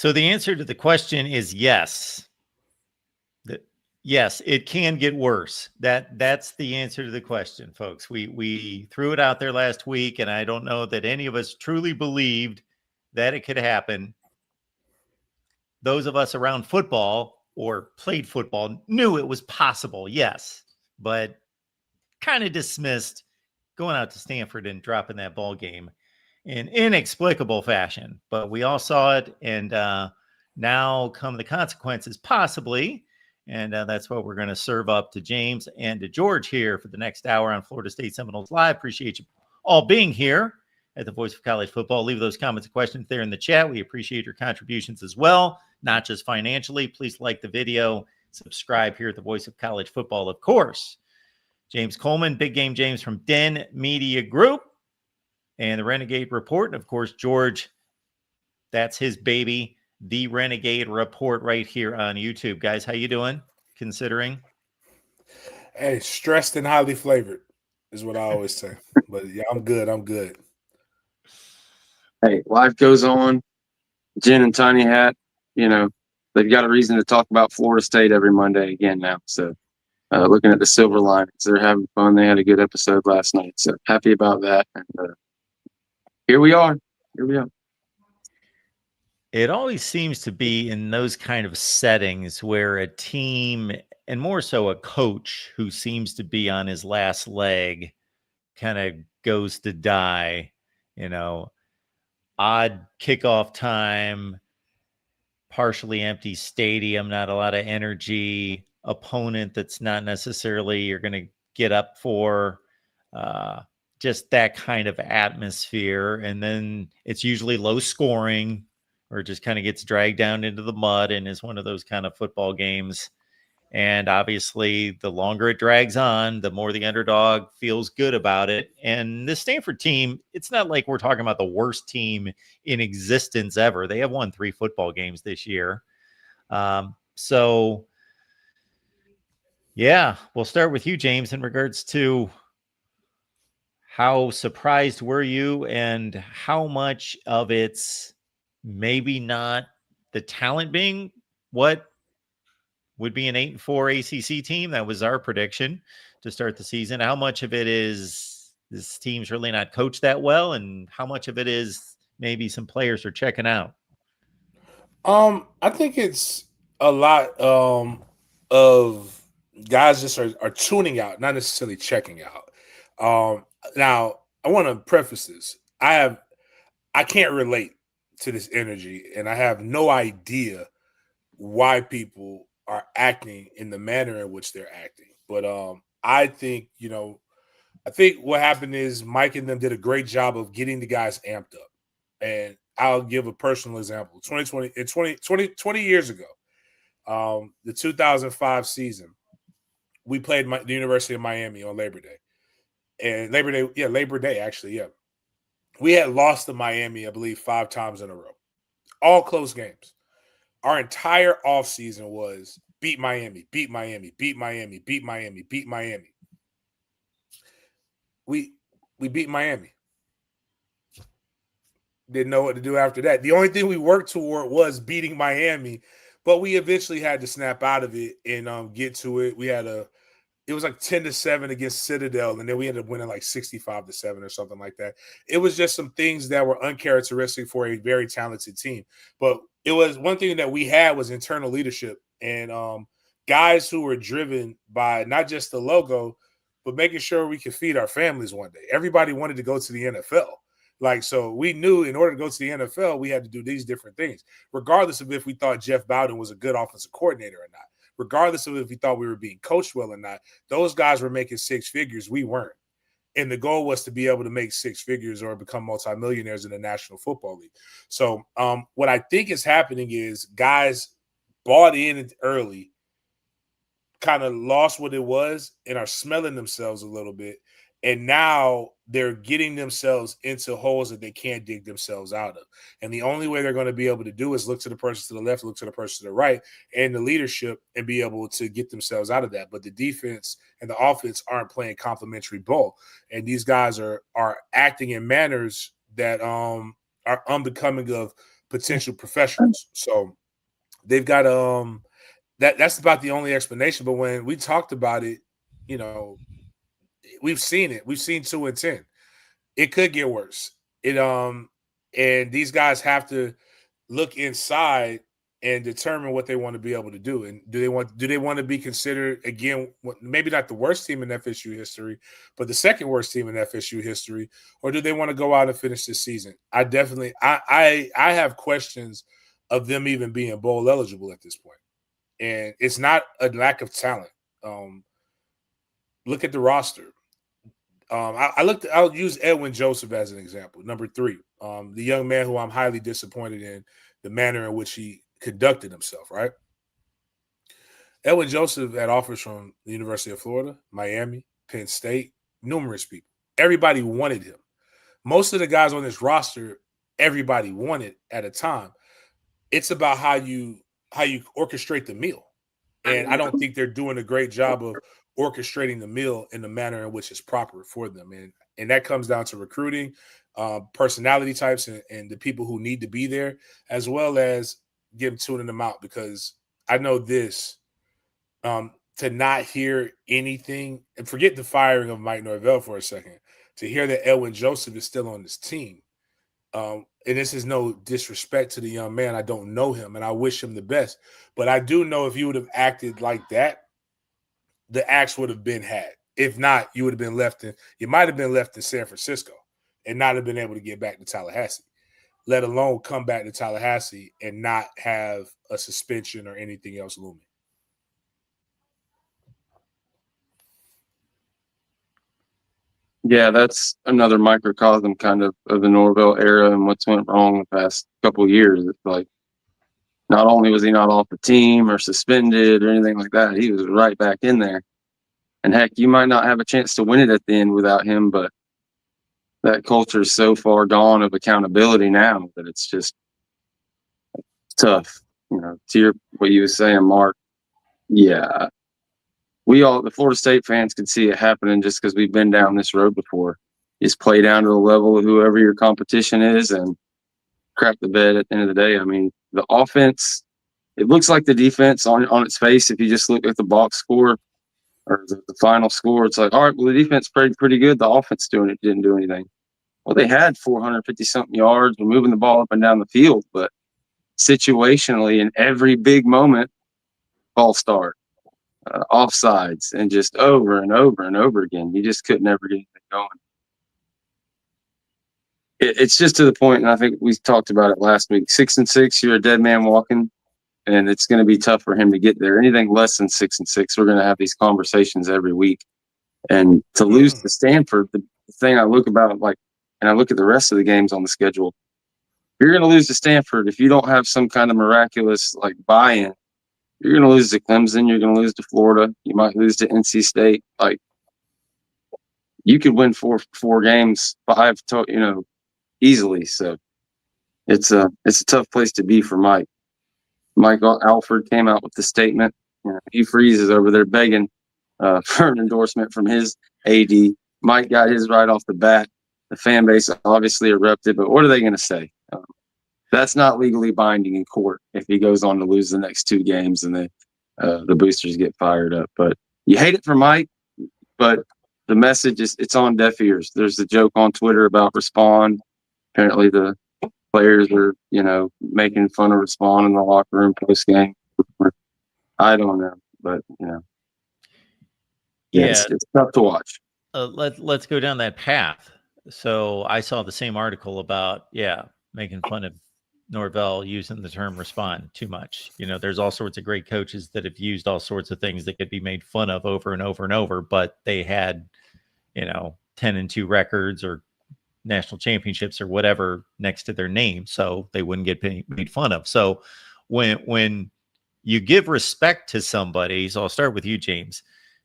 So the answer to the question is yes. Yes, it can get worse. That's the answer to the question, folks. We threw it out there last week, and I don't know that any of us truly believed that it could happen. Those of us around football or played football knew it was possible, yes, but kind of dismissed going out to Stanford and dropping that ball game in inexplicable fashion. But we all saw it, and now come the consequences, possibly. And that's what we're going to serve up to James and to George here for the next hour on Florida State Seminoles Live. Appreciate you all being here at the Voice of College Football. Leave those comments and questions there in the chat. We appreciate your contributions as well, not just financially. Please like the video, subscribe here at the Voice of College Football, of course. James Coleman, Big Game James from Den Media Group, and the Renegade Report. And of course, George, that's his baby, the Renegade Report, right here on YouTube. Guys, how you doing? Considering? Hey, stressed and highly flavored is what I always say. But yeah, I'm good. I'm good. Hey, life goes on. Jen and Tiny Hat, they've got a reason to talk about Florida State every Monday again now. So looking at the silver linings, they're having fun. They had a good episode last night. So happy about that. And here we are. It always seems to be in those kind of settings where a team, and more so a coach who seems to be on his last leg, kind of goes to die. Odd kickoff time, partially empty stadium, not a lot of energy, opponent that's not necessarily you're going to get up for, just that kind of atmosphere. And then it's usually low scoring, or just kind of gets dragged down into the mud and is one of those kind of football games. And obviously, the longer it drags on, the more the underdog feels good about it. And the Stanford team, it's not like we're talking about the worst team in existence ever. They have won 3 football games this year. So, yeah, we'll start with you, James, in regards to how surprised were you and how much of it's maybe not the talent being what would be an 8-4 ACC team. That was our prediction to start the season. How much of it is this team's really not coached that well, and how much of it is maybe some players are checking out? I think it's a lot of guys just are tuning out, not necessarily checking out. Now, I want to preface this. I can't relate to this energy, and I have no idea why people are acting in the manner in which they're acting. But I think what happened is Mike and them did a great job of getting the guys amped up. And I'll give a personal example. 20 years ago, the 2005 season, we played the University of Miami on Labor Day. And Labor Day, actually, yeah. We had lost to Miami, I believe, 5 times in a row. All close games. Our entire offseason was beat Miami, beat Miami, beat Miami, beat Miami, beat Miami. We beat Miami. Didn't know what to do after that. The only thing we worked toward was beating Miami, but we eventually had to snap out of it and get to it. It was like 10-7 against Citadel, and then we ended up winning like 65-7 or something like that. It was just some things that were uncharacteristic for a very talented team. But it was one thing that we had was internal leadership and guys who were driven by not just the logo, but making sure we could feed our families one day. Everybody wanted to go to the NFL. So we knew in order to go to the NFL, we had to do these different things, regardless of if we thought Jeff Bowden was a good offensive coordinator or not. Regardless of if we thought we were being coached well or not, those guys were making 6 figures. We weren't. And the goal was to be able to make 6 figures or become multimillionaires in the National Football League. So what I think is happening is guys bought in early, kind of lost what it was, and are smelling themselves a little bit. And now they're getting themselves into holes that they can't dig themselves out of. And the only way they're going to be able to do is look to the person to the left, look to the person to the right, and the leadership, and be able to get themselves out of that. But the defense and the offense aren't playing complementary ball. And these guys are acting in manners that are unbecoming of potential professionals. So they've got that's about the only explanation. But when we talked about it, you know, we've seen it. We've seen 2-10. It could get worse. And these guys have to look inside and determine what they want to be able to do. And do they want to be considered, again, maybe not the worst team in FSU history, but the second worst team in FSU history, or do they want to go out and finish this season? I have questions of them even being bowl eligible at this point. And it's not a lack of talent. Look at the roster. I'll use Edwin Joseph as an example. Number 3, the young man who I'm highly disappointed in the manner in which he conducted himself, right? Edwin Joseph had offers from the University of Florida, Miami, Penn State, numerous people. Everybody wanted him. Most of the guys on this roster, everybody wanted at a time. It's about how you orchestrate the meal. And I don't think they're doing a great job of orchestrating the meal in the manner in which is proper for them. And that comes down to recruiting, personality types, and the people who need to be there, as well as tuning them out. Because I know this, to not hear anything, and forget the firing of Mike Norvell for a second, to hear that Edwin Joseph is still on this team. And this is no disrespect to the young man. I don't know him, and I wish him the best. But I do know if you would have acted like that, the axe would have been had. If not, you would have been you might have been left in San Francisco and not have been able to get back to Tallahassee, let alone come back to Tallahassee and not have a suspension or anything else looming. Yeah, that's another microcosm kind of the Norvell era and what's went wrong the past couple of years. It's like, not only was he not off the team or suspended or anything like that, he was right back in there. And heck, you might not have a chance to win it at the end without him, but that culture is so far gone of accountability now that it's just tough. You know, to what you were saying, Mark. Yeah, the Florida State fans could see it happening just because we've been down this road before. Just play down to the level of whoever your competition is and crap the bed at the end of the day. I mean, the offense, it looks like the defense on its face. If you just look at the box score or the final score, it's like, all right, well, the defense played pretty good. The offense didn't do anything. Well, they had 450-something yards, were moving the ball up and down the field, but situationally in every big moment, false start, offsides, and just over and over and over again. You just couldn't ever get anything going. It's just to the point, and I think we talked about it last week. 6-6, you're a dead man walking, and it's going to be tough for him to get there. Anything less than 6-6, we're going to have these conversations every week. And to lose to Stanford, the thing I look about, and I look at the rest of the games on the schedule, you're going to lose to Stanford if you don't have some kind of miraculous buy-in. You're going to lose to Clemson. You're going to lose to Florida. You might lose to NC State. You could win four games, 5, easily. So it's a tough place to be for Mike. Michael Alford came out with the statement. He freezes over there begging for an endorsement from his AD. Mike got his right off the bat. The fan base obviously erupted, but what are they going to say? That's not legally binding in court if he goes on to lose the next 2 games and the boosters get fired up. But you hate it for Mike, but the message it's on deaf ears. There's a joke on Twitter about Respond. Apparently the players are, making fun of Respond in the locker room post game. I don't know, but it's tough to watch. Let's go down that path. So I saw the same article about making fun of Norvell using the term respond too much. There's all sorts of great coaches that have used all sorts of things that could be made fun of over and over and over, but they had 10-2 records or national championships or whatever next to their name, so they wouldn't get made fun of. So when you give respect to somebody, so I'll start with you, James,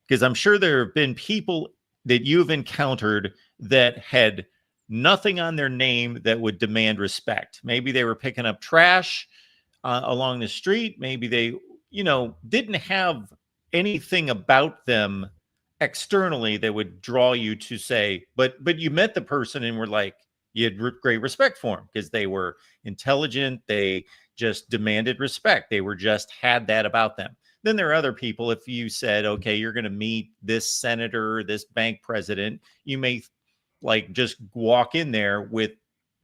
because I'm sure there have been people that you've encountered that had nothing on their name that would demand respect. Maybe they were picking up trash along the street. Maybe they, didn't have anything about them externally that would draw you to say, but you met the person and were like, you had great respect for them because they were intelligent. They just demanded respect. They were just had that about them. Then there are other people. If you said, okay, you're going to meet this senator, this bank president, you may like just walk in there with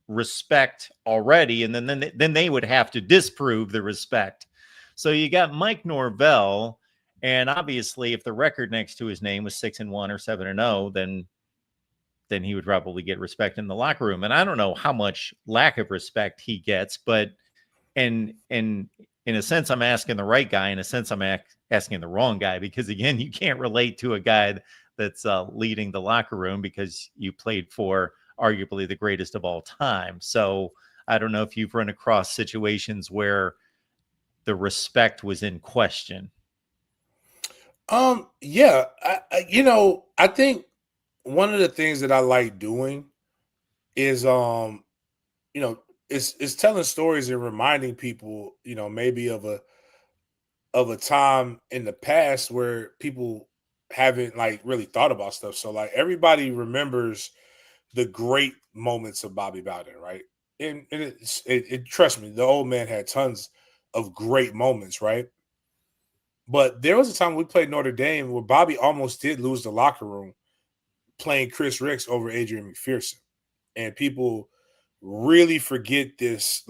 respect already, and then they would have to disprove the respect. So you got Mike Norvell, and obviously, if the record next to his name was 6-1 or 7-0, then he would probably get respect in the locker room. And I don't know how much lack of respect he gets, but and in a sense, I'm asking the right guy. In a sense, I'm asking the wrong guy, because again, you can't relate to a guy that's leading the locker room because you played for arguably the greatest of all time. So I don't know if you've run across situations where the respect was in question. Yeah, I think one of the things that I like doing is, is telling stories and reminding people, maybe of a time in the past where people haven't like really thought about stuff. So like everybody remembers the great moments of Bobby Bowden, right? And trust me, the old man had tons of great moments, right? But there was a time we played Notre Dame where Bobby almost did lose the locker room playing Chris Ricks over Adrian McPherson. And people really forget this,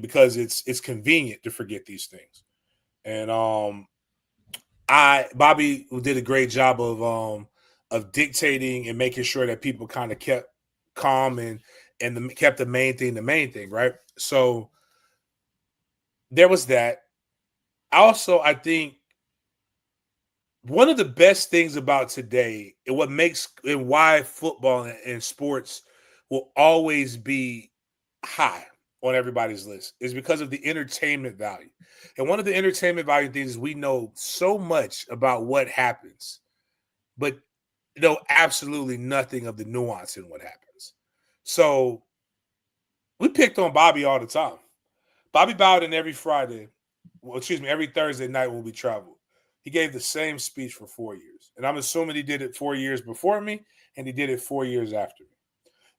because it's convenient to forget these things. And Bobby did a great job of dictating and making sure that people kind of kept calm and kept the main thing, right? So there was that. Also, I think one of the best things about today and what makes and why football and sports will always be high on everybody's list is because of the entertainment value. And one of the entertainment value things is we know so much about what happens, but know absolutely nothing of the nuance in what happens. So we picked on Bobby all the time. Bobby Bowden every Thursday night when we traveled. He gave the same speech for 4 years. And I'm assuming he did it 4 years before me, and he did it 4 years after me.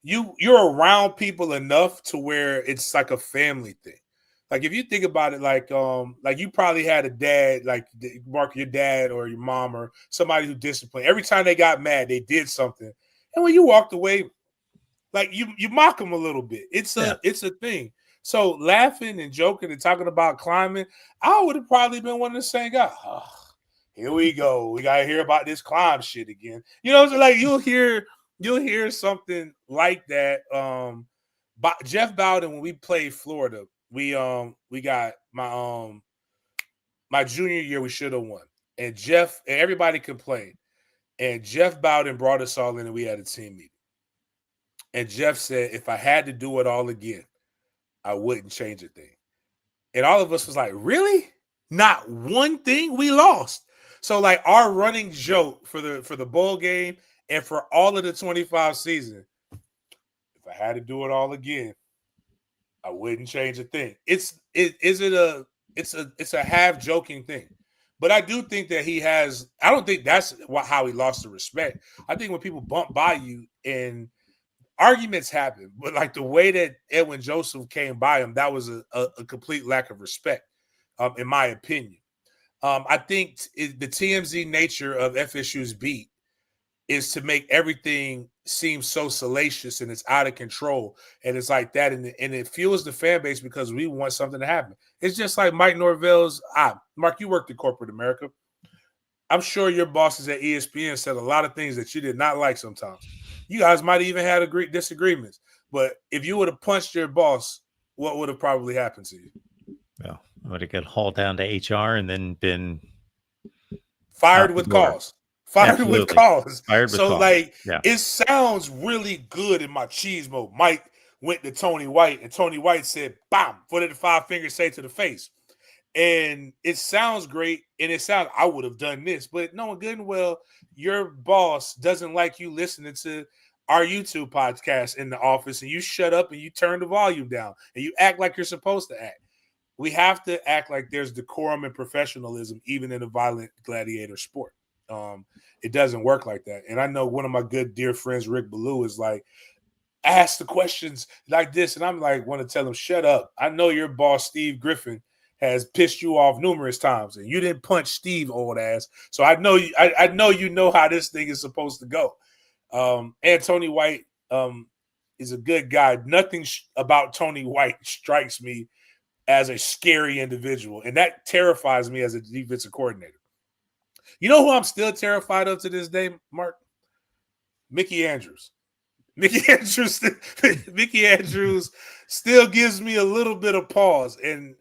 You're around people enough to where it's like a family thing. Like if you think about it, like you probably had a dad, like Mark, your dad or your mom or somebody who disciplined. Every time they got mad, they did something. And when you walked away, like you mock them a little bit. It's a thing. So laughing and joking and talking about climbing, I would have probably been one of the same guys. Oh, here we go. We gotta hear about this climb shit again. So like you'll hear something like that. Jeff Bowden, when we played Florida, we got my junior year, we should have won. And everybody complained. And Jeff Bowden brought us all in and we had a team meeting. And Jeff said, if I had to do it all again, I wouldn't change a thing. And all of us was like, really? Not one thing? We lost. So like our running joke for the bowl game and for all of the 25 season, if I had to do it all again, I wouldn't change a thing. It's a half joking thing. But I do think that I don't think that's how he lost the respect. I think when people bump by you and arguments happen, but like the way that Edwin Joseph came by him, that was a complete lack of respect, in my opinion. I think the TMZ nature of FSU's beat is to make everything seem so salacious and it's out of control. And it's like that. And it fuels the fan base because we want something to happen. It's just like Mike Norvell's. Mark, you worked in corporate America. I'm sure your bosses at ESPN said a lot of things that you did not like sometimes. You guys might have even had disagreements. But if you would have punched your boss, what would have probably happened to you? Well, I would have got hauled down to HR and then been fired with cause. Fired with cause. It sounds really good in my cheese mode. Mike went to Tony White, and Tony White said, "Bam!" What did the 5 fingers say to the face? And it sounds great, and I would have done this, but knowing good and well, your boss doesn't like you listening to our YouTube podcast in the office, and you shut up and you turn the volume down, and you act like you're supposed to act. We have to act like there's decorum and professionalism, even in a violent gladiator sport. It doesn't work like that. And I know one of my good dear friends, Rick Ballou, is like, ask the questions like this. And I'm like, want to tell him, shut up. I know your boss, Steve Griffin, has pissed you off numerous times, and you didn't punch Steve, old ass. So I know I know you know how this thing is supposed to go. And Tony White is a good guy. Nothing about Tony White strikes me as a scary individual, and that terrifies me as a defensive coordinator. You know who I'm still terrified of to this day, Mark? Mickey Andrews. Mickey Andrews still gives me a little bit of pause, and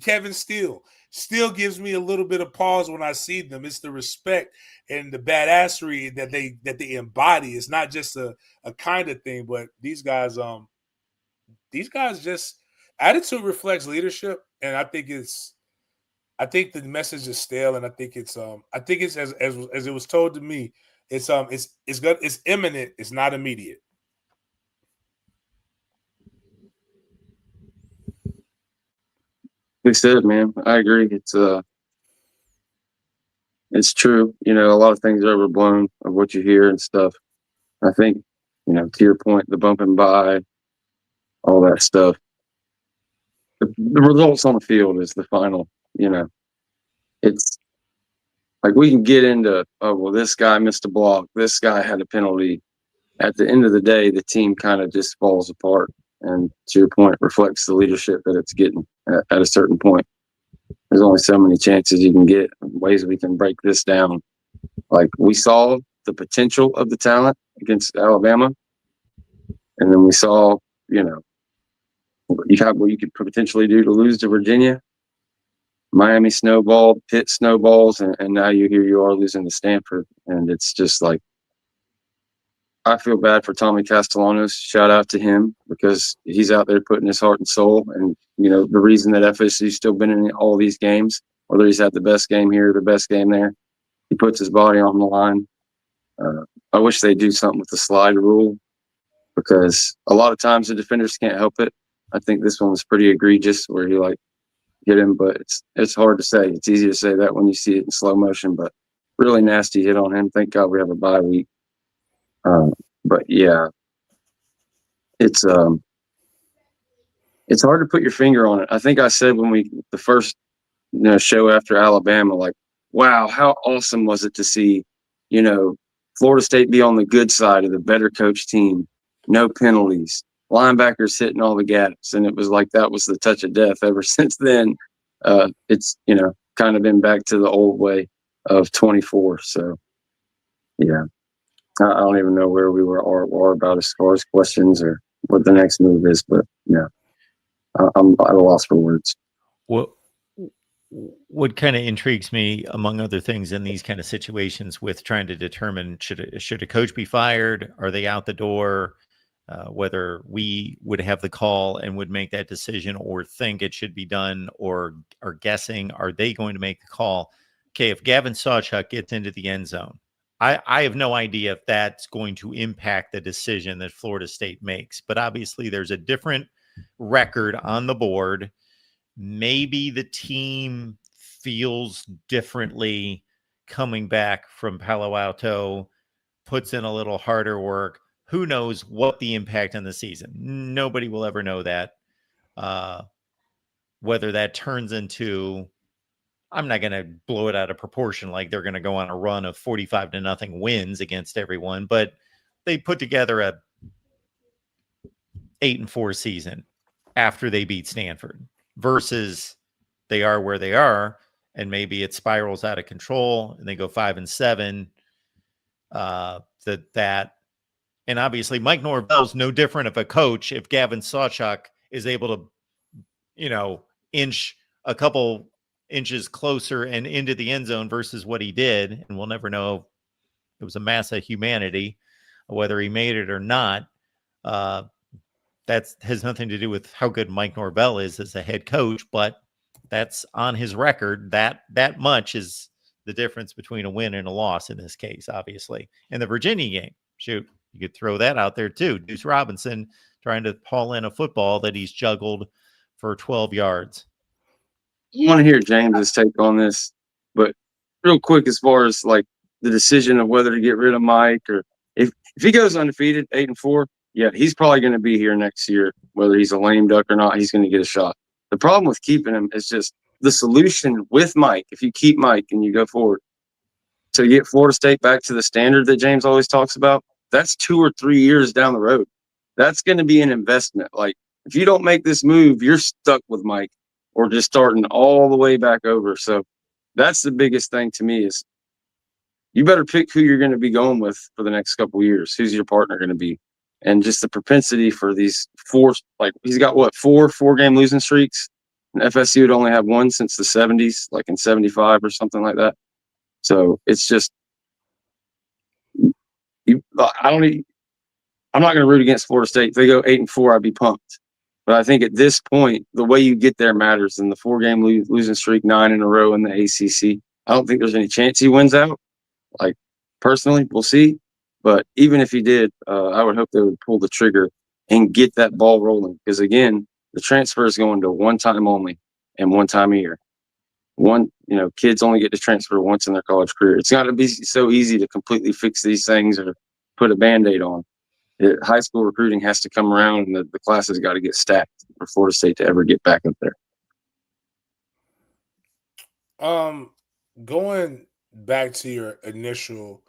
Kevin Steele still gives me a little bit of pause when I see them. It's the respect and the badassery that they embody. It's not just a kind of thing, but these guys just attitude reflects leadership, and I think the message is stale, and I think it's as it was told to me. It's imminent. It's not immediate. Like I said, man, I agree. It's true. You know, a lot of things are overblown of what you hear and stuff. I think, you know, to your point, the bumping by, all that stuff. The results on the field is the final. You know, it's like we can get into, oh, well, this guy missed a block, this guy had a penalty. At the end of the day, the team kind of just falls apart. And to your point, reflects the leadership that it's getting at a certain point. There's only so many chances you can get, ways we can break this down. Like we saw the potential of the talent against Alabama. And then we saw, you know, what you could potentially do to lose to Virginia. Miami snowballed, Pitt snowballs, and now here you are losing to Stanford. And it's just like, I feel bad for Tommy Castellanos. Shout out to him because he's out there putting his heart and soul. And, you know, the reason that FSU's still been in all these games, whether he's had the best game here, the best game there, he puts his body on the line. I wish they'd do something with the slide rule because a lot of times the defenders can't help it. I think this one was pretty egregious where he hit him, but it's hard to say. It's easy to say that when you see it in slow motion, but really nasty hit on him. Thank God we have a bye week. But yeah, it's hard to put your finger on it. I think I said when the first show after Alabama, like, wow, how awesome was it to see, Florida State be on the good side of the better coach team, no penalties, linebackers hitting all the gaps, and it was like that was the touch of death. Ever since then, it's kind of been back to the old way of 24. So yeah. I don't even know where we were or about as far as questions or what the next move is, but yeah, I'm at a loss for words. What kind of intrigues me, among other things, in these kind of situations with trying to determine should a coach be fired? Are they out the door? Whether we would have the call and would make that decision or think it should be done or are guessing, are they going to make the call? Okay, if Gavin Sawchuk gets into the end zone, I have no idea if that's going to impact the decision that Florida State makes, but obviously there's a different record on the board. Maybe the team feels differently coming back from Palo Alto, puts in a little harder work. Who knows what the impact on the season? Nobody will ever know that. Whether that turns into, I'm not going to blow it out of proportion like they're going to go on a run of 45-0 wins against everyone, but they put together a 8-4 season after they beat Stanford versus they are where they are, and maybe it spirals out of control and they go 5-7. And obviously Mike Norvell's no different of a coach if Gavin Sawchuk is able to, inch a couple inches closer and into the end zone versus what he did. And we'll never know. It was a mass of humanity, whether he made it or not. That has nothing to do with how good Mike Norvell is as a head coach, but that's on his record. That much is the difference between a win and a loss in this case, obviously. And the Virginia game, shoot, you could throw that out there too. Deuce Robinson trying to haul in a football that he's juggled for 12 yards. I want to hear James's take on this, but real quick, as far as like the decision of whether to get rid of Mike or if he goes undefeated 8-4, yeah, he's probably going to be here next year, whether he's a lame duck or not. He's going to get a shot. The problem with keeping him is just the solution with Mike. If you keep Mike and you go forward to get Florida State back to the standard that James always talks about, that's 2 or 3 years down the road. That's going to be an investment. Like, if you don't make this move, you're stuck with Mike or just starting all the way back over. So that's the biggest thing to me is you better pick who you're going to be going with for the next couple of years. Who's your partner going to be? And just the propensity for these he's got what, four-game losing streaks? And FSU would only have one since the 70s, like in 75 or something like that. So it's just, I'm not going to root against Florida State. If they go 8-4, I'd be pumped. But I think at this point, the way you get there matters. In the 4-game losing streak, 9 in a row in the ACC, I don't think there's any chance he wins out. Like, personally, we'll see. But even if he did, I would hope they would pull the trigger and get that ball rolling. Because, again, the transfer is going to one time only and one time a year. Kids only get to transfer once in their college career. It's got to be so easy to completely fix these things or put a Band-Aid on. High school recruiting has to come around, and the classes got to get stacked for Florida State to ever get back up there. Going back to your initial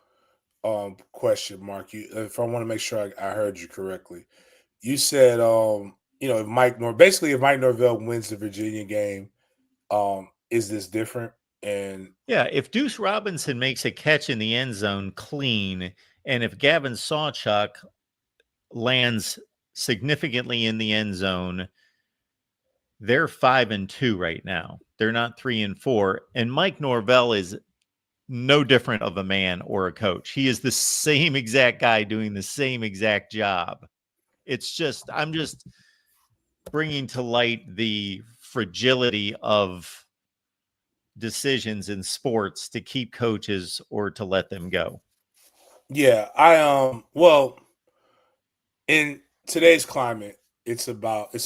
question, Mark, if I want to make sure I heard you correctly, you said if Mike Norvell wins the Virginia game, is this different? And yeah, if Deuce Robinson makes a catch in the end zone clean, and if Gavin Sawchuk lands significantly in the end zone, they're 5-2 right now. They're not 3-4. And Mike Norvell is no different of a man or a coach. He is the same exact guy doing the same exact job. I'm just bringing to light the fragility of decisions in sports to keep coaches or to let them go. Yeah, in today's climate, it's a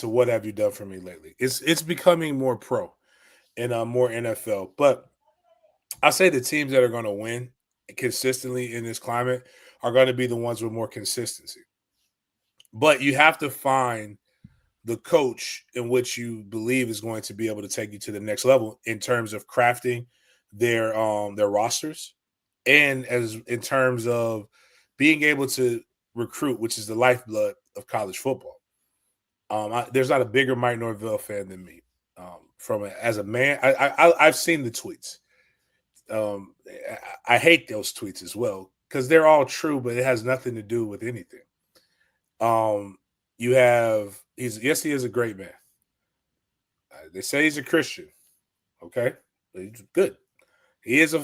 what have you done for me lately? It's becoming more pro and more NFL. But I say the teams that are going to win consistently in this climate are going to be the ones with more consistency. But you have to find the coach in which you believe is going to be able to take you to the next level in terms of crafting their rosters and as in terms of being able to recruit, which is the lifeblood of college football. There's not a bigger Mike Norvell fan than me. As a man, I've seen the tweets. I hate those tweets as well because they're all true, but it has nothing to do with anything. He is a great man. They say he's a Christian. Okay, but he's good. He is a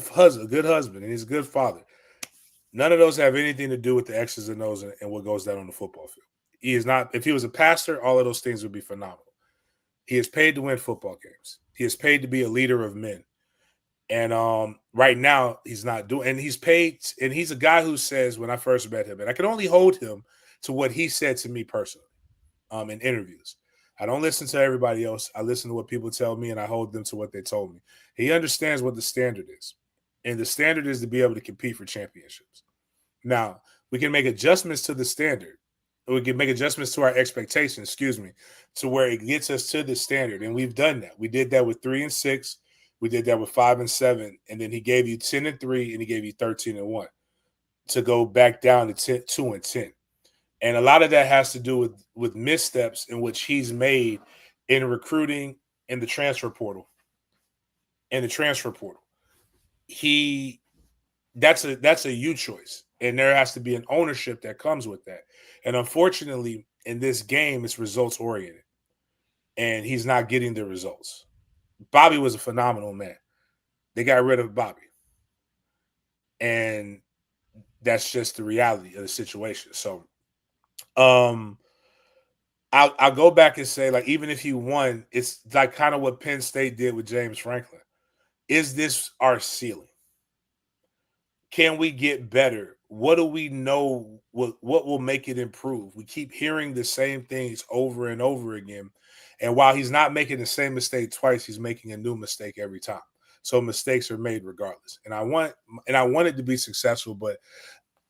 good husband, and he's a good father. None of those have anything to do with the X's and O's and what goes down on the football field. He is not. If he was a pastor, all of those things would be phenomenal. He is paid to win football games. He is paid to be a leader of men. And right now, he's not doing. And he's paid. And he's a guy who says, when I first met him, and I can only hold him to what he said to me personally in interviews. I don't listen to everybody else. I listen to what people tell me, and I hold them to what they told me. He understands what the standard is. And the standard is to be able to compete for championships. Now, we can make adjustments to the standard. We can make adjustments to our expectations, to where it gets us to the standard. And we've done that. We did that with 3 and 6. We did that with 5 and 7. And then he gave you 10 and 3, and he gave you 13 and 1 to go back down to 2 and 10. And a lot of that has to do with missteps in which he's made in recruiting in the transfer portal. That's a you choice. And there has to be an ownership that comes with that. And unfortunately, in this game, it's results oriented. And he's not getting the results. Bobby was a phenomenal man. They got rid of Bobby. And that's just the reality of the situation. So I'll go back and say, like, even if he won, it's like kind of what Penn State did with James Franklin. Is this our ceiling? Can we get better? What do we know? What will make it improve? We keep hearing the same things over and over again. And while he's not making the same mistake twice, he's making a new mistake every time. So mistakes are made regardless. And I want it to be successful, but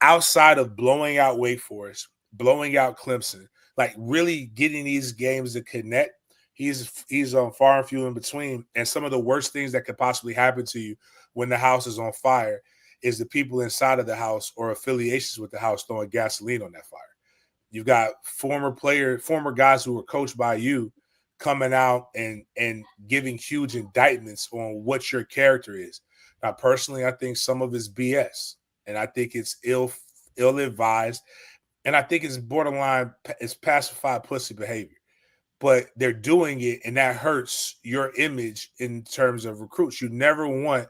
outside of blowing out Wake Forest, blowing out Clemson, like really getting these games to connect. He's on far and few in between. And some of the worst things that could possibly happen to you when the house is on fire is the people inside of the house or affiliations with the house throwing gasoline on that fire. You've got former guys who were coached by you coming out and giving huge indictments on what your character is. Now, personally, I think some of it's BS, and I think it's ill-advised, and I think it's borderline, it's pacified pussy behavior. But they're doing it, and that hurts your image in terms of recruits. You never want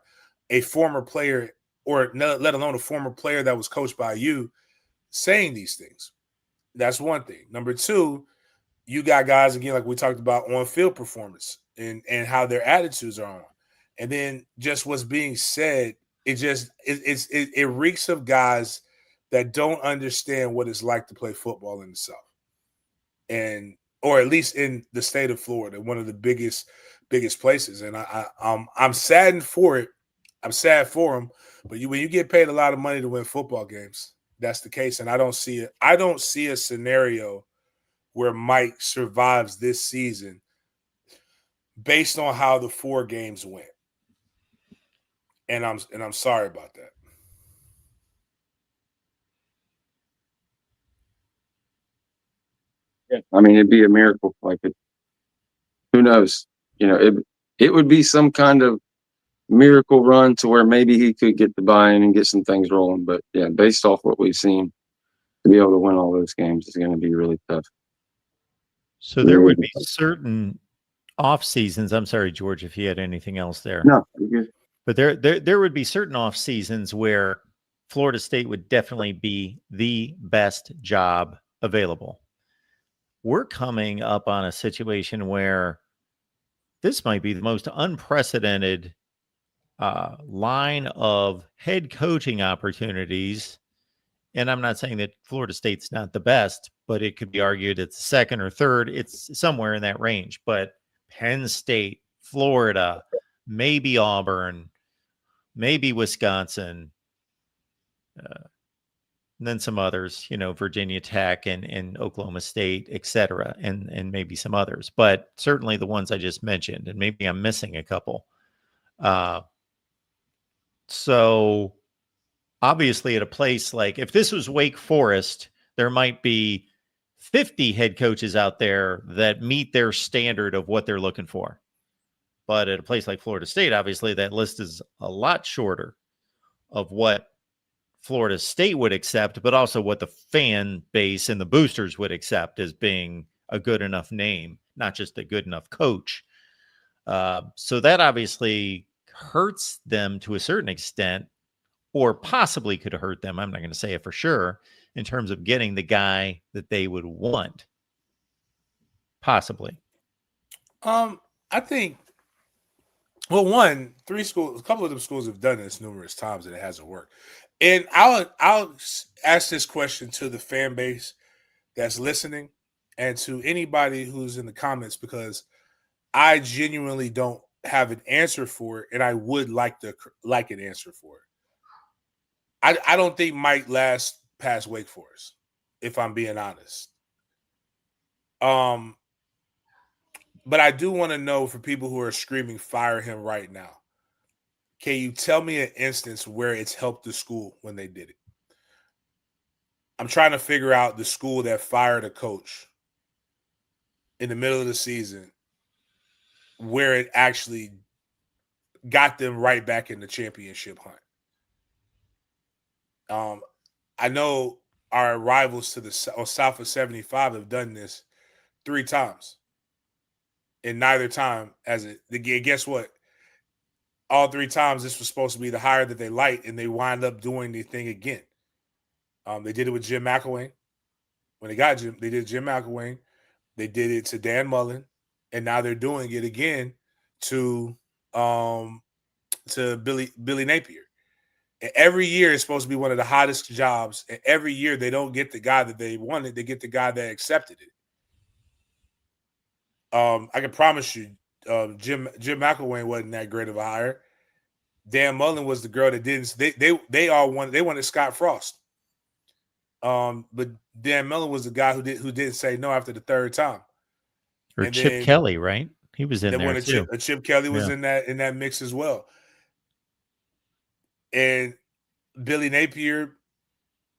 a former player, or let alone a former player that was coached by you, saying these things. That's one thing. Number two, you got guys, again, like we talked about, on-field performance and how their attitudes are on. And then just what's being said, it reeks of guys that don't understand what it's like to play football in the South. Or at least in the state of Florida, one of the biggest places. And I'm saddened for it. I'm sad for them. But when you get paid a lot of money to win football games, that's the case. And I don't see a scenario where Mike survives this season based on how the 4 games went. And I'm sorry about that. Yeah, I mean, it'd be a miracle. Who knows? It would be some kind of miracle run to where maybe he could get the buy-in and get some things rolling. But yeah, based off what we've seen, to be able to win all those games is going to be really tough. So there would be certain off seasons. I'm sorry, George, if you had anything else there. No, you're good. But there would be certain off seasons where Florida State would definitely be the best job available. We're coming up on a situation where this might be the most unprecedented line of head coaching opportunities. And I'm not saying that Florida State's not the best, but it could be argued it's second or third. It's somewhere in that range. But Penn State, Florida, maybe Auburn, maybe Wisconsin, and then some others, Virginia Tech and Oklahoma State, et cetera, and maybe some others, but certainly the ones I just mentioned, and maybe I'm missing a couple. So obviously at a place like, if this was Wake Forest, there might be 50 head coaches out there that meet their standard of what they're looking for. But at a place like Florida State, obviously that list is a lot shorter of what Florida State would accept, but also what the fan base and the boosters would accept as being a good enough name, not just a good enough coach. So that obviously hurts them to a certain extent, or possibly could hurt them. I'm not going to say it for sure, in terms of getting the guy that they would want. Possibly. I think, well, a couple of them schools have done this numerous times and it hasn't worked. And I'll ask this question to the fan base that's listening and to anybody who's in the comments, because I genuinely don't have an answer for it, and I would like an answer for it. I don't think Mike lasts past Wake Forest, if I'm being honest. But I do want to know, for people who are screaming fire him right now, can you tell me an instance where it's helped the school when they did it? I'm trying to figure out the school that fired a coach in the middle of the season where it actually got them right back in the championship hunt. I know our rivals to the south of 75 have done this 3 times. And neither time guess what? All 3 times this was supposed to be the hire that they liked, and they wind up doing the thing again. They did it with Jim McElwain. When they got Jim, they did Jim McElwain. They did it to Dan Mullen, and now they're doing it again to Billy Napier. And every year is supposed to be one of the hottest jobs, and every year they don't get the guy that they wanted; they get the guy that accepted it. I can promise you, Jim McElwain wasn't that great of a hire. Dan Mullen was the girl that didn't. They all wanted. They wanted Scott Frost. But Dan Mullen was the guy who didn't say no after the third time. Or And Chip then, Kelly, right? He was in then there when too. a Chip Kelly was Yeah. in that mix as well. And Billy Napier,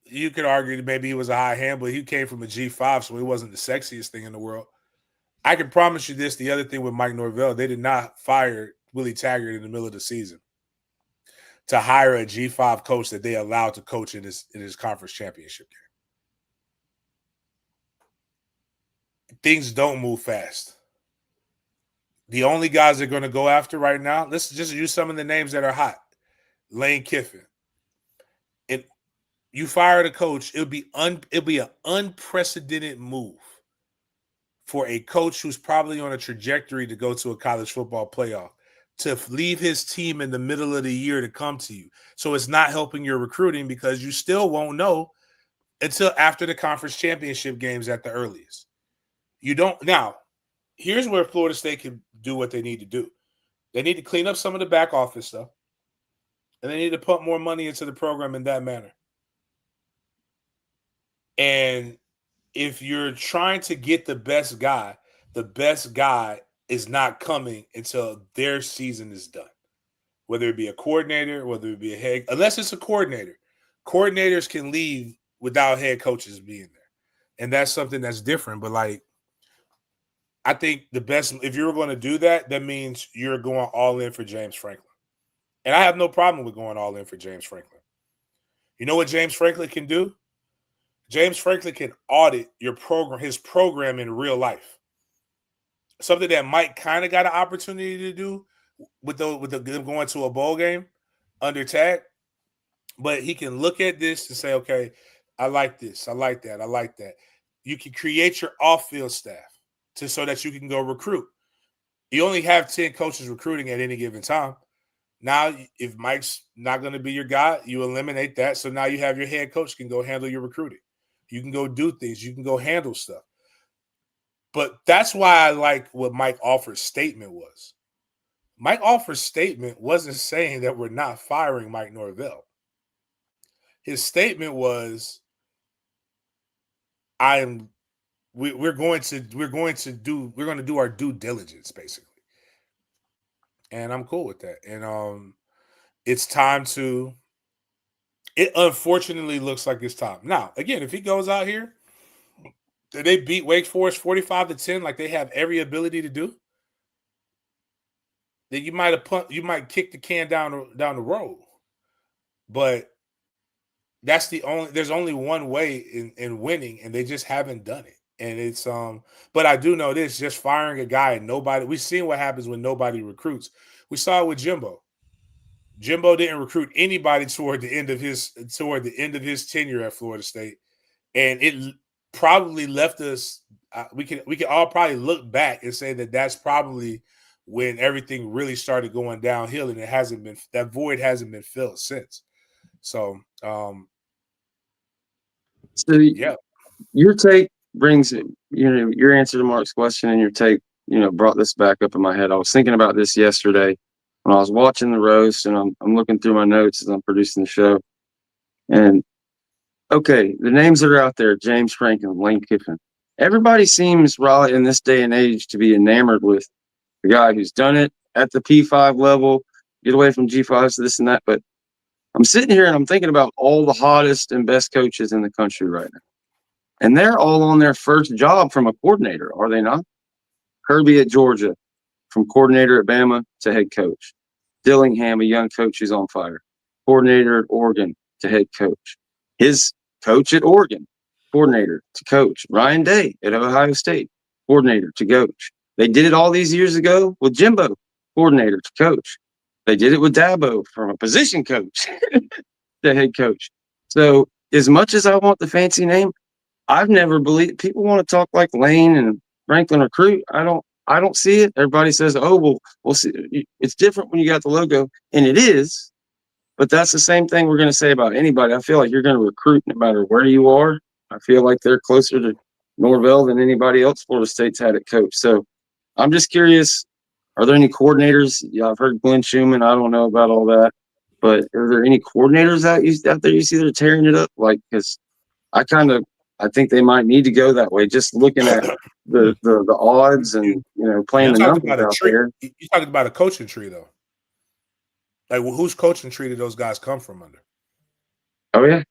you could argue that maybe he was a high hand, but he came from a G5, so he wasn't the sexiest thing in the world. I can promise you this, the other thing with Mike Norvell, they did not fire Willie Taggart in the middle of the season to hire a G5 coach that they allowed to coach in his conference championship game. Things don't move fast. The only guys they're going to go after right now, let's just use some of the names that are hot. Lane Kiffin. And you fired a coach, it'll be an unprecedented move for a coach who's probably on a trajectory to go to a college football playoff to leave his team in the middle of the year to come to you. So it's not helping your recruiting because you still won't know until after the conference championship games at the earliest. You don't. Now, here's where Florida State can do what they need to do. They need to clean up some of the back office stuff, and they need to put more money into the program in that manner. And if you're trying to get the best guy is not coming until their season is done. Whether it be a coordinator, whether it be a head, unless it's a coordinator. Coordinators can leave without head coaches being there. And that's something that's different. But like, I think the best, if you're going to do that, that means you're going all in for James Franklin. And I have no problem with going all in for James Franklin. You know what James Franklin can do? James Franklin can audit your program, his program in real life. Something that Mike kind of got an opportunity to do with them going to a bowl game under tag. But he can look at this and say, okay, I like this. I like that. I like that. You can create your off-field staff so that you can go recruit. You only have 10 coaches recruiting at any given time. Now, if Mike's not going to be your guy, you eliminate that. So now you have your head coach can go handle your recruiting. You can go do things. You can go handle stuff. But that's why I like what Mike Offer's statement was. Mike Offer's statement wasn't saying that we're not firing Mike Norvell. His statement was, we're going to do our due diligence, basically. And I'm cool with that. And it's time to. It unfortunately looks like it's time. Now, again, if he goes out here, they beat Wake Forest 45-10, like they have every ability to do, then you might kick the can down the road. But there's only one way in winning, and they just haven't done it. And it's but I do know this, just firing a guy and nobody, we've seen what happens when nobody recruits. We saw it with Jimbo. Jimbo didn't recruit anybody toward the end of his tenure at Florida State, and it probably left us. We can all probably look back and say that that's probably when everything really started going downhill, and that void hasn't been filled since. So, yeah, your take brings it. Your answer to Mark's question and your take, brought this back up in my head. I was thinking about this yesterday when I was watching the roast, and I'm looking through my notes as I'm producing the show. And okay, the names that are out there: James Franklin, Lane Kiffin. Everybody seems, Raleigh, in this day and age, to be enamored with the guy who's done it at the P5 level, get away from G5s, this and that. But I'm sitting here and I'm thinking about all the hottest and best coaches in the country right now. And they're all on their first job from a coordinator, are they not? Kirby at Georgia, from coordinator at Bama to head coach. Dillingham, a young coach who's on fire. Coordinator at Oregon to head coach. His coach at Oregon, coordinator to coach. Ryan Day at Ohio State, coordinator to coach. They did it all these years ago with Jimbo, coordinator to coach. They did it with Dabo from a position coach to head coach. So as much as I want the fancy name, I've never believed people want to talk like Lane and Franklin recruit. I don't see it. Everybody says, oh, well, we'll see. It's different when you got the logo, and it is. But that's the same thing we're going to say about anybody. I feel like you're going to recruit no matter where you are. I feel like they're closer to Norvell than anybody else Florida State's had at coach. So I'm just curious, are there any coordinators? Yeah, I've heard Glenn Schumann. I don't know about all that. But are there any coordinators out there you see they're tearing it up? Like, because I think they might need to go that way. Just looking at the odds and playing the numbers out there. You talking about a coaching tree though? Like, whose coaching tree did those guys come from under? Oh yeah.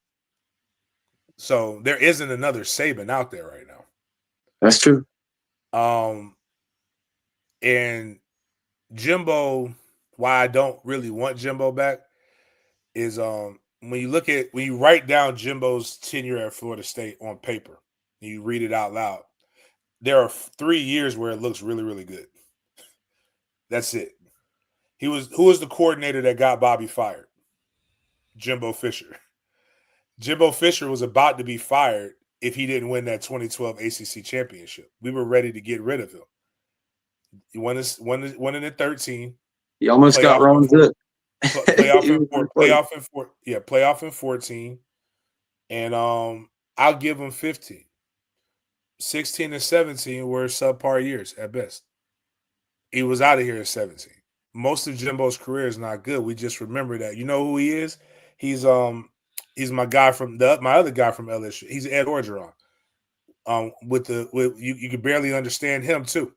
So there isn't another Saban out there right now. That's true. And Jimbo, why I don't really want Jimbo back is when you write down Jimbo's tenure at Florida State on paper, and you read it out loud, there are 3 years where it looks really, really good. That's it. Who was the coordinator that got Bobby fired? Jimbo Fisher. Jimbo Fisher was about to be fired if he didn't win that 2012 ACC championship. We were ready to get rid of him. He won it in 13. He almost got Ron Zook. Playoff in 14. And I'll give him 15. 16 and 17 were subpar years at best. He was out of here at 17. Most of Jimbo's career is not good. We just remember that. You know who he is? He's my guy my other guy from LSU. He's Ed Orgeron. You could barely understand him too.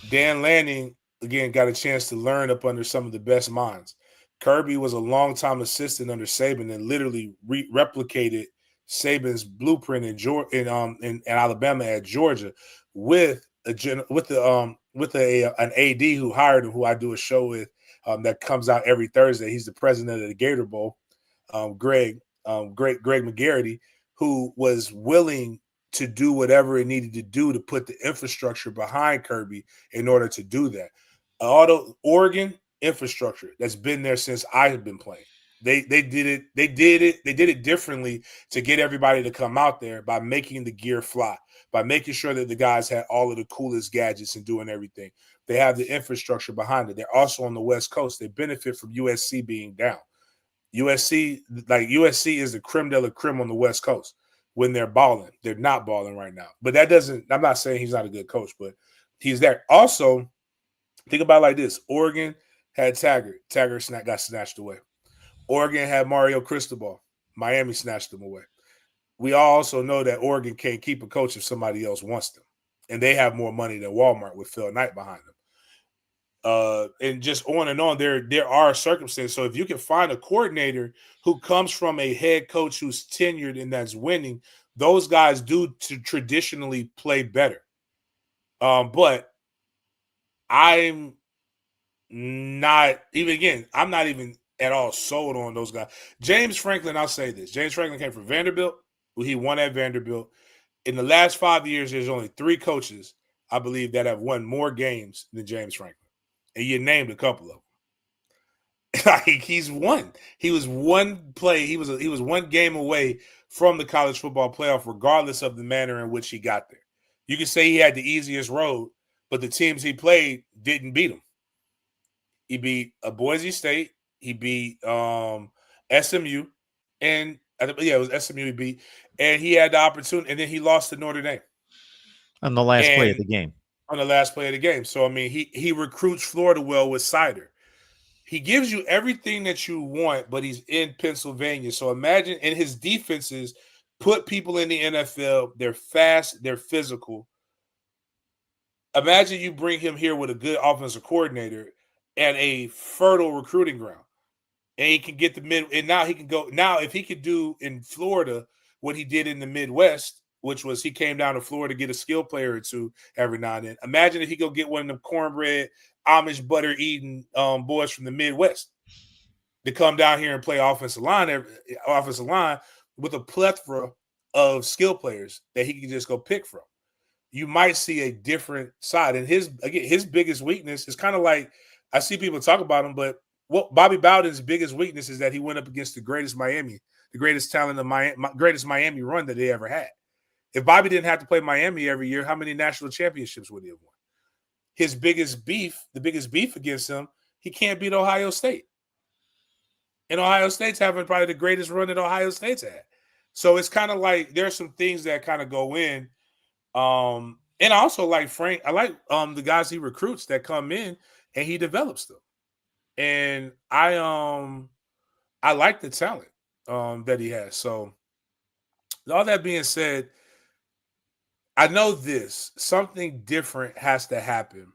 Dan Lanning again got a chance to learn up under some of the best minds. Kirby was a longtime assistant under Saban and literally replicated Saban's blueprint in Alabama at Georgia with an AD who hired him, who I do a show with that comes out every Thursday. He's the president of the Gator Bowl, Greg McGarity, who was willing to do whatever it needed to do to put the infrastructure behind Kirby in order to do that. Oregon infrastructure that's been there since I have been playing. They did it differently to get everybody to come out there by making the gear fly, by making sure that the guys had all of the coolest gadgets and doing everything. They have the infrastructure behind it. They're also on the West Coast. They benefit from USC being down. USC is the creme de la creme on the West Coast when they're balling. They're not balling right now. But I'm not saying he's not a good coach, but he's there. Also, think about it like this. Oregon had Taggart. Taggart got snatched away. Oregon had Mario Cristobal. Miami snatched him away. We also know that Oregon can't keep a coach if somebody else wants them. And they have more money than Walmart with Phil Knight behind them. And just on and on, there are circumstances. So if you can find a coordinator who comes from a head coach who's tenured and that's winning, those guys do traditionally play better. But I'm not even at all sold on those guys. James Franklin, I'll say this. James Franklin came from Vanderbilt. He won at Vanderbilt. In the last 5 years, there's only 3 coaches, I believe, that have won more games than James Franklin. And you named a couple of them. Like, he's won. He was one play. He was one game away from the college football playoff, regardless of the manner in which he got there. You could say he had the easiest road, but the teams he played didn't beat him. He beat Boise State. He beat SMU, and it was SMU he beat, and he had the opportunity, and then he lost to Notre Dame on the last play of the game. On the last play of the game. So I mean, he recruits Florida well with Sider. He gives you everything that you want, but he's in Pennsylvania. So imagine, and his defenses put people in the NFL. They're fast, they're physical. Imagine you bring him here with a good offensive coordinator and a fertile recruiting ground. And he can get the mid, and now he can go. Now, if he could do in Florida what he did in the Midwest, which was he came down to Florida to get a skill player or two every now and then. Imagine if he go get one of them cornbread, Amish butter eating boys from the Midwest to come down here and play offensive line with a plethora of skill players that he can just go pick from. You might see a different side. And his biggest weakness is kind of like, I see people talk about him, but Bobby Bowden's biggest weakness is that he went up against the greatest talent of greatest Miami run that they ever had. If Bobby didn't have to play Miami every year, how many national championships would he have won? The biggest beef against him, he can't beat Ohio State. And Ohio State's having probably the greatest run that Ohio State's had. So it's kind of like there's some things that kind of go in. And I also like Frank. I like the guys he recruits that come in and he develops them. And I like the talent that he has. So All that being said, I know something different has to happen.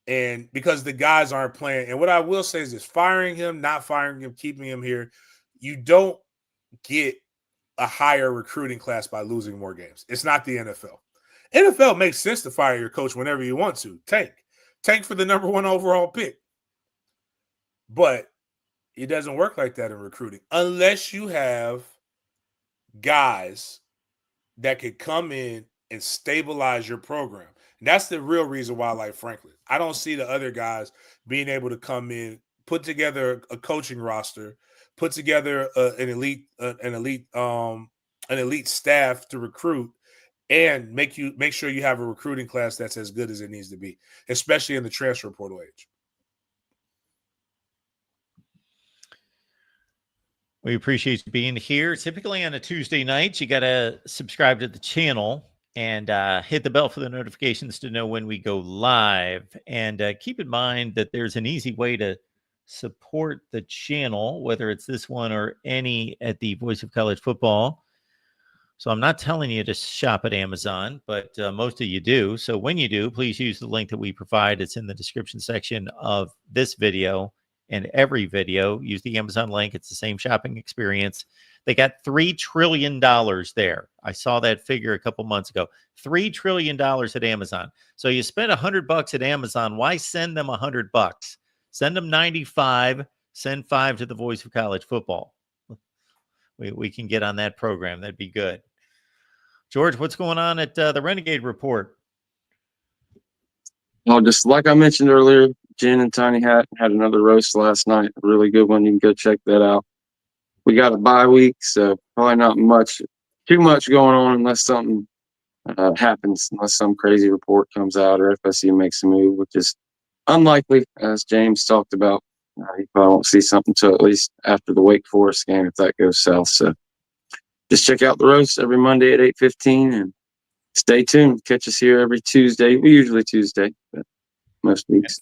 And because the guys aren't playing. And what I will say is this: firing him, not firing him, keeping him here, you don't get a higher recruiting class by losing more games. It's not the NFL. NFL makes sense to fire your coach whenever you want to. Tank for the number 1 overall pick. But it doesn't work like that in recruiting unless you have guys that could come in and stabilize your program. And that's the real reason why I like Franklin. I don't see the other guys being able to come in, put together a coaching roster, put together an elite staff to recruit, and make sure you have a recruiting class that's as good as it needs to be, especially in the transfer portal age. We appreciate you being here. Typically on a Tuesday night, you got to subscribe to the channel and hit the bell for the notifications to know when we go live. And keep in mind that there's an easy way to support the channel, whether it's this one or any at the Voice of College Football. So I'm not telling you to shop at Amazon, but most of you do. So when you do, please use the link that we provide. It's in the description section of this video and every video. Use the Amazon link. It's the same shopping experience. They got $3 trillion there. I saw that figure a couple months ago. $3 trillion at Amazon. So you spend $100 at Amazon. Why send them $100? Send them 95. Send 5 to the Voice of College Football. We can get on that program. That'd be good. George, what's going on at the Renegade Report? Well, just like I mentioned earlier, Jen and Tiny Hat had another roast last night. A really good one. You can go check that out. We got a bye week, so probably not too much going on unless something happens, unless some crazy report comes out or FSU makes a move, which is unlikely, as James talked about. You probably won't see something until at least after the Wake Forest game if that goes south. So just check out the roast every Monday at 8:15 and stay tuned. Catch us here every Tuesday. We usually Tuesday, but most weeks.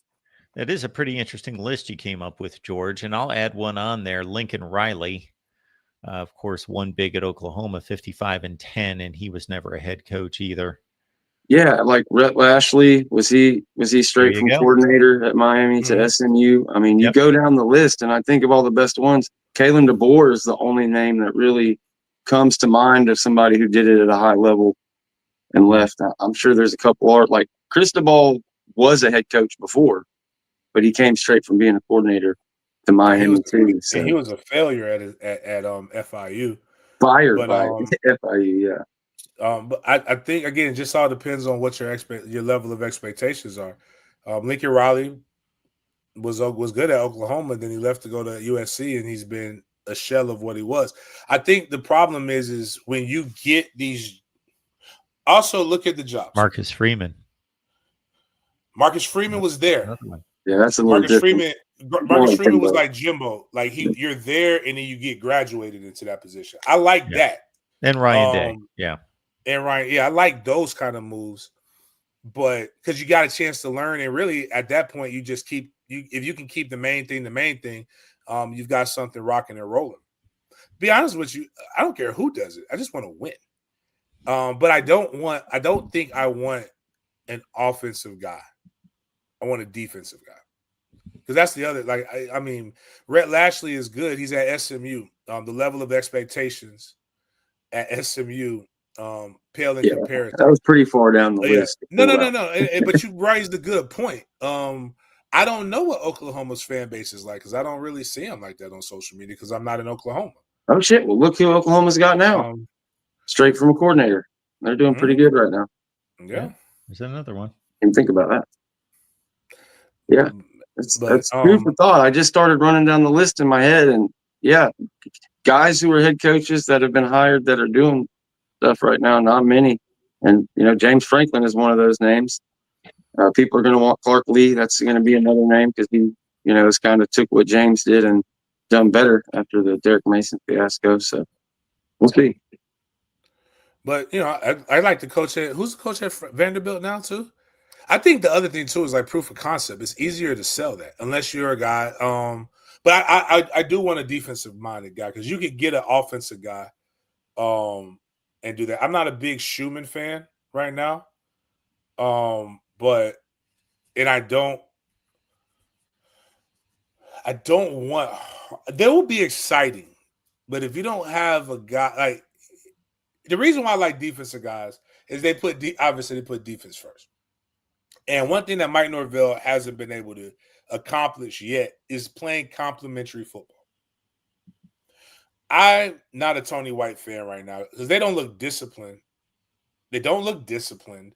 That is a pretty interesting list you came up with, George, and I'll add one on there. Lincoln Riley, of course, won big at Oklahoma, 55-10, and he was never a head coach either. Yeah, like Rhett Lashley, was he straight from coordinator at Miami to SMU? I mean, you go down the list, and I think of all the best ones, Kalen DeBoer is the only name that really comes to mind of somebody who did it at a high level and left. I'm sure there's a couple like Cristobal was a head coach before, but he came straight from being a coordinator to Miami too. So. He was a failure at FIU. Fired by FIU, yeah. But I think again, it just all depends on what your level of expectations are. Lincoln Riley was good at Oklahoma, then he left to go to USC, and he's been a shell of what he was. I think the problem is when you get these. Also, look at the jobs. Marcus Freeman was there. Yeah, that's a little different. Marcus Freeman was like Jimbo. Like you're there, and then you get graduated into that position. I like that. And Ryan Day, yeah. And Ryan, yeah, I like those kind of moves, but because you got a chance to learn, and really at that point, you just if you can keep the main thing, you've got something rocking and rolling. Be honest with you, I don't care who does it. I just want to win. But I don't think I want an offensive guy. I want a defensive guy. Because that's the other, I mean, Rhett Lashley is good. He's at SMU. The level of expectations at SMU pale in comparison. That was pretty far down the list. No. But you raised a good point. I don't know what Oklahoma's fan base is like because I don't really see them like that on social media because I'm not in Oklahoma. Oh, shit. Well, look who Oklahoma's got now. Straight from a coordinator. They're doing pretty good right now. Yeah. There's another one. Didn't think about that. Yeah. That's food for thought. I just started running down the list in my head, and guys who are head coaches that have been hired that are doing stuff right now, not many. And James Franklin is one of those names. People are going to want Clark Lee. That's going to be another name because he, has kind of took what James did and done better after the Derek Mason fiasco. So we'll see. But I like the coach who's the coach at Vanderbilt now too. I think the other thing too is like proof of concept. It's easier to sell that unless you're a guy. But I do want a defensive minded guy because you could get an offensive guy and do that. I'm not a big Schumann fan right now. I don't want. They will be exciting, but if you don't have a guy like the reason why I like defensive guys is obviously they put defense first. And one thing that Mike Norvell hasn't been able to accomplish yet is playing complementary football. I'm not a Tony White fan right now because they don't look disciplined. They don't look disciplined,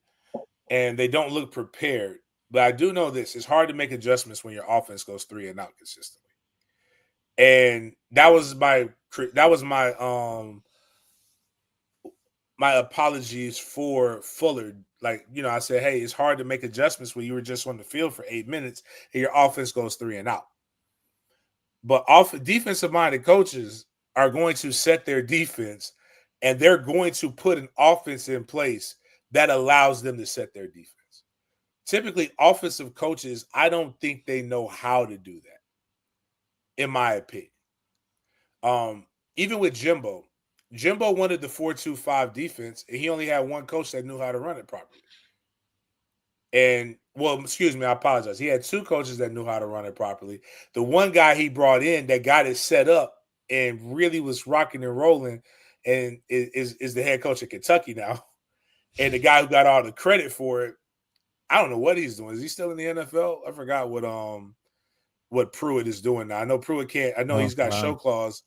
and they don't look prepared. But I do know this: it's hard to make adjustments when your offense goes 3 and out consistently. And that was my my apologies for Fuller. Like, I said, hey, it's hard to make adjustments when you were just on the field for 8 minutes and your offense goes 3 and out. But defensive-minded coaches are going to set their defense, and they're going to put an offense in place that allows them to set their defense. Typically, offensive coaches, I don't think they know how to do that, in my opinion. Even with Jimbo wanted the 4-2-5 defense, and he only had one coach that knew how to run it properly. And, excuse me, I apologize. He had 2 coaches that knew how to run it properly. The one guy he brought in that got it set up and really was rocking and rolling and is the head coach of Kentucky now. And the guy who got all the credit for it, I don't know what he's doing. Is he still in the NFL? I forgot what Pruitt is doing now. I know Pruitt can't. I know he's got show clause.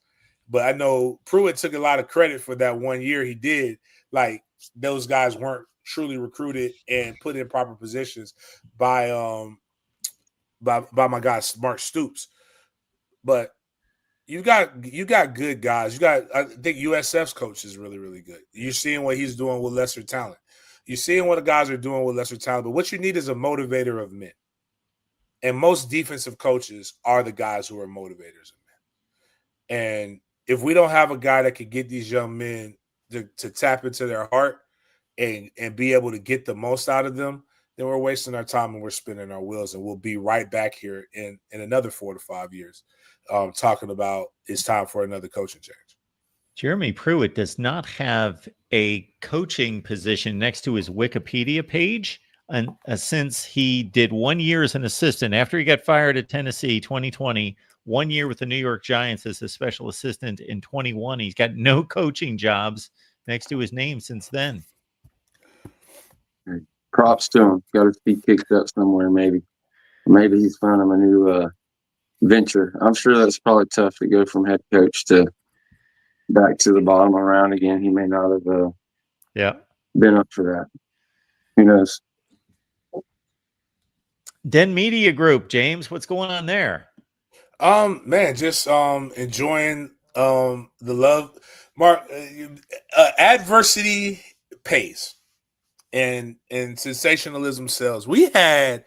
But I know Pruitt took a lot of credit for that 1 year he did. Like, those guys weren't truly recruited and put in proper positions by my guy Mark Stoops. But you got good guys. I think USF's coach is really, really good. You're seeing what he's doing with lesser talent. You're seeing what the guys are doing with lesser talent. But what you need is a motivator of men. And most defensive coaches are the guys who are motivators of men. And if we don't have a guy that can get these young men to tap into their heart and be able to get the most out of them, then we're wasting our time and we're spinning our wheels. And we'll be right back here in another 4 to 5 years talking about it's time for another coaching change. Jeremy Pruitt does not have a coaching position next to his Wikipedia page. And since he did 1 year as an assistant after he got fired at Tennessee 2020, 1 year with the New York Giants as a special assistant in 21. He's got no coaching jobs next to his name since then. Props to him. Got his feet kicked up somewhere, maybe. Maybe he's found him a new venture. I'm sure that's probably tough to go from head coach to back to the bottom around again. He may not have been up for that. Who knows? Den Media Group, James, what's going on there? Man, just enjoying the love. Mark, adversity pays, and sensationalism sells. We had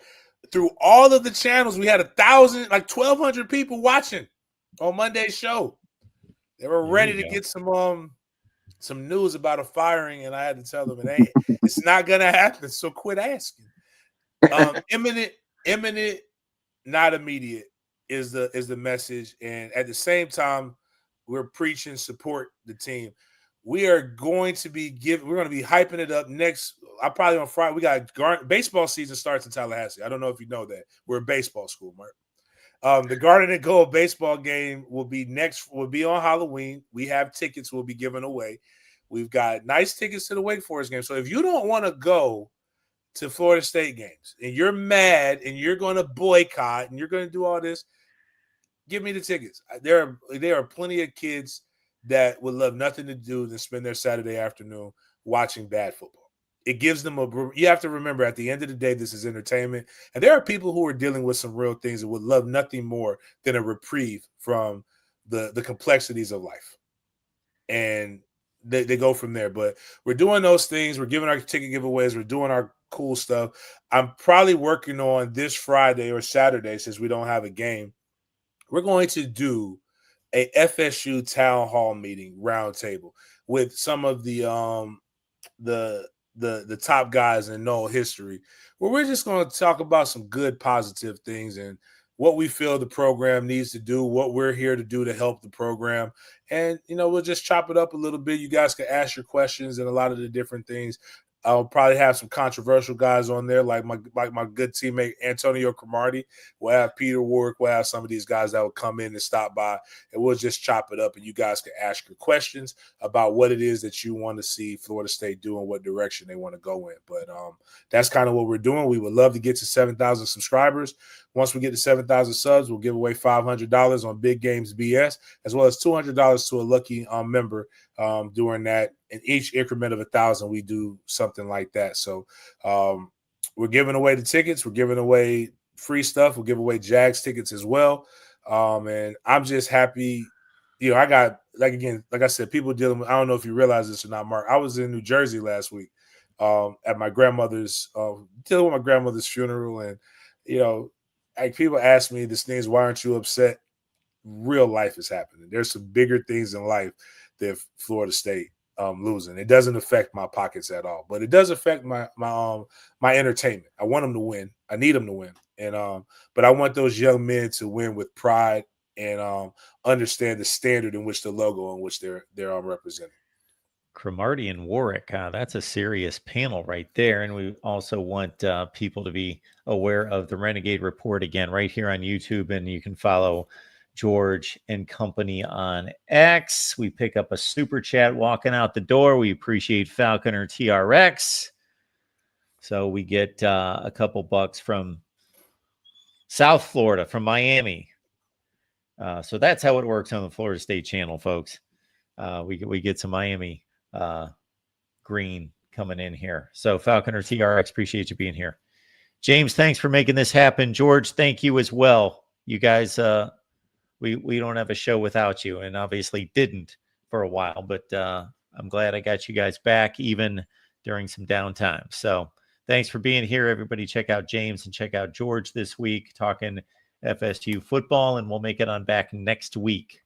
through all of the channels, we had 1,200 people watching on Monday's show. They were ready to get some news about a firing, and I had to tell them it's not gonna happen. So quit asking. Imminent, not immediate is the message, and at the same time, we're preaching support the team. We are going to be hyping it up next. Probably on Friday. We got baseball season starts in Tallahassee. I don't know if you know that we're a baseball school, Mark. The Garden and Gold baseball game will be on Halloween. We have tickets we'll be giving away. We've got nice tickets to the Wake Forest game. So if you don't want to go to Florida State games and you're mad and you're going to boycott and you're going to do all this, give me the tickets. There are plenty of kids that would love nothing to do than spend their Saturday afternoon watching bad football. It gives them you have to remember, at the end of the day, this is entertainment. And there are people who are dealing with some real things and would love nothing more than a reprieve from the complexities of life. And they go from there. But we're doing those things. We're giving our ticket giveaways. We're doing our cool stuff. I'm probably working on this Friday or Saturday, since we don't have a game. We're going to do a FSU town hall meeting roundtable with some of the top guys in Nole history, where we're just going to talk about some good, positive things and what we feel the program needs to do, what we're here to do to help the program. And, we'll just chop it up a little bit. You guys can ask your questions and a lot of the different things. I'll probably have some controversial guys on there, like my good teammate Antonio Cromartie. We'll have Peter Warwick. We'll have some of these guys that will come in and stop by, and we'll just chop it up. And you guys can ask your questions about what it is that you want to see Florida State do and what direction they want to go in. But that's kind of what we're doing. We would love to get to 7,000 subscribers. Once we get to 7,000 subs, we'll give away $500 on Big Games BS, as well as $200 to a lucky member during that. In each increment of 1,000, we do something like that. So we're giving away the tickets. We're giving away free stuff. We'll give away Jags tickets as well. And I'm just happy. I got, like I said, people dealing with, I don't know if you realize this or not, Mark. I was in New Jersey last week at my grandmother's, dealing with my grandmother's funeral. And, like people ask me these things, why aren't you upset? Real life is happening. There's some bigger things in life than Florida State losing. It doesn't affect my pockets at all, but it does affect my entertainment. I want them to win. I need them to win. And but I want those young men to win with pride and understand the standard in which the logo in which they're representing. Cromartie and Warwick, that's a serious panel right there. And we also want people to be aware of the Renegade Report again right here on YouTube, and you can follow George and company on X. We pick up a super chat walking out the door. We appreciate Falconer TRX. So we get a couple bucks from South Florida, from Miami. So that's how it works on the Florida State channel, folks. We get some Miami green coming in here. So Falconer TRX, appreciate you being here. James, thanks for making this happen. George, thank you as well. You guys, we don't have a show without you, and obviously didn't for a while, but I'm glad I got you guys back even during some downtime. So thanks for being here, everybody. Check out James and check out George this week talking FSU football, and we'll make it on back next week.